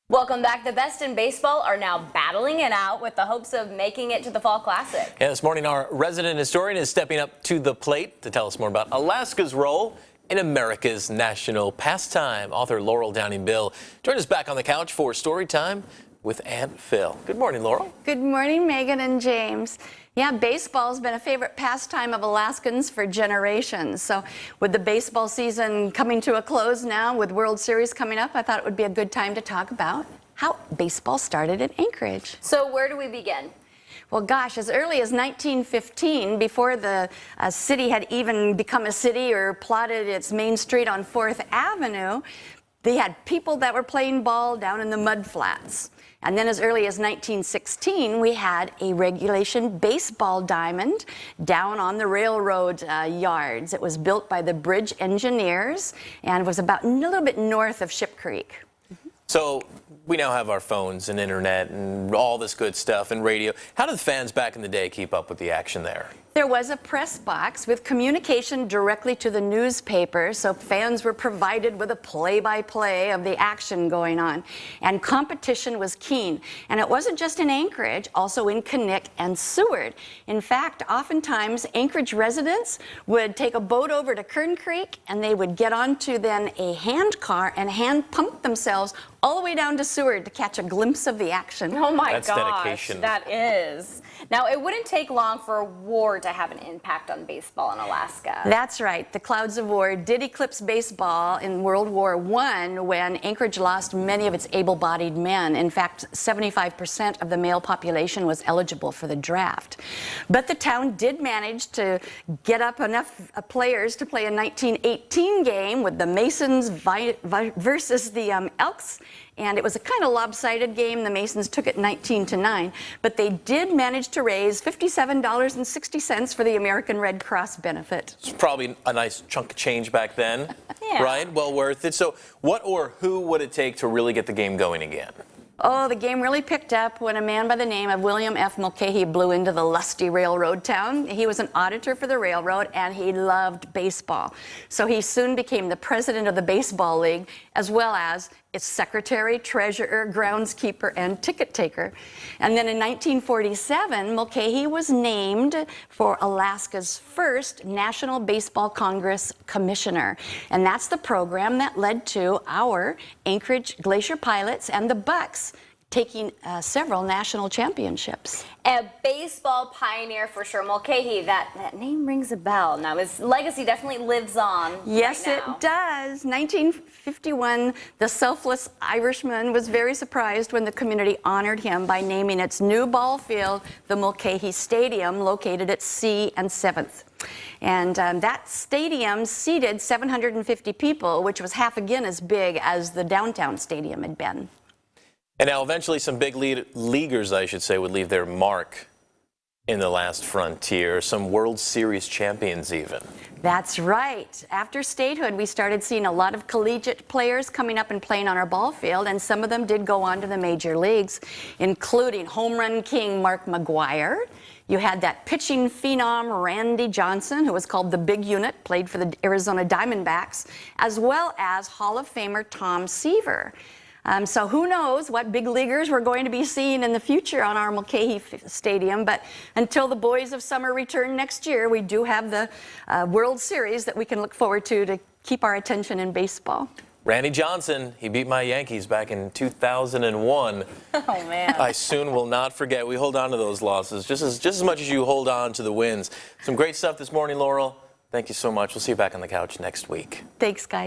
Welcome back. The best in baseball are now battling it out with the hopes of making it to the Fall Classic. Yeah, this morning our resident historian is stepping up to the plate to tell us more about Alaska's role in America's national pastime. Author Laurel Downing Bill joined us back on the couch for story time with Aunt Phil. Good morning, Laurel. Good morning, Megan and James. Yeah, baseball's been a favorite pastime of Alaskans for generations. So with the baseball season coming to a close now, with World Series coming up, I thought it would be a good time to talk about how baseball started in Anchorage. So where do we begin? Well, gosh, as early as 1915, before the city had even become a city or plotted its main street on 4th Avenue, they had people that were playing ball down in the mud flats. And then as early as 1916, we had a regulation baseball diamond down on the railroad yards. It was built by the bridge engineers and was about a little bit north of Ship Creek. So we now have our phones and internet and all this good stuff and radio. How did fans back in the day keep up with the action there? There was a press box with communication directly to the newspaper, so fans were provided with a play-by-play of the action going on. And competition was keen. And it wasn't just in Anchorage, also in Knik and Seward. In fact, oftentimes Anchorage residents would take a boat over to Kern Creek and they would get onto then a handcar and hand pump themselves all the way down to Seward to catch a glimpse of the action. Oh my That's gosh, dedication. that is. Now, it wouldn't take long for a war to have an impact on baseball in Alaska. That's right. The clouds of war did eclipse baseball in World War I when Anchorage lost many of its able-bodied men. In fact, 75% of the male population was eligible for the draft. But the town did manage to get up enough players to play a 1918 game with the Masons versus the Elks. And it was a kind of lopsided game. The Masons took it 19-9, but they did manage to raise $57.60 for the American Red Cross benefit. It's probably a nice chunk of change back then, Yeah. right? Well worth it. So what or who would it take to really get the game going again? Oh, the game really picked up when a man by the name of William Mulcahy blew into the lusty railroad town. He was an auditor for the railroad, and he loved baseball. So he soon became the president of the Baseball League, as well as its secretary, treasurer, groundskeeper, and ticket taker. And then in 1947, Mulcahy was named for Alaska's first National Baseball Congress Commissioner. And that's the program that led to our Anchorage Glacier Pilots and the Bucks taking several national championships. A baseball pioneer for sure. Mulcahy, that name rings a bell. Now, his legacy definitely lives on. Yes, right it now. does. 1951, the selfless Irishman was very surprised when the community honored him by naming its new ball field the Mulcahy Stadium, located at C and 7th. And that stadium seated 750 people, which was half again as big as the downtown stadium had been. And now eventually some big leaguers, I should say, would leave their mark in the last frontier. Some World Series champions even. That's right. After statehood, we started seeing a lot of collegiate players coming up and playing on our ball field, and some of them did go on to the major leagues, including home run king Mark McGwire. You had that pitching phenom Randy Johnson, who was called the Big Unit, played for the Arizona Diamondbacks, as well as Hall of Famer Tom Seaver. So who knows what big leaguers we're going to be seeing in the future on our Mulcahy Stadium. But until the boys of summer return next year, we do have the World Series that we can look forward to keep our attention in baseball. Randy Johnson, he beat my Yankees back in 2001. Oh, man. I soon will not forget. We hold on to those losses just as much as you hold on to the wins. Some great stuff this morning, Laurel. Thank you so much. We'll see you back on the couch next week. Thanks, guys.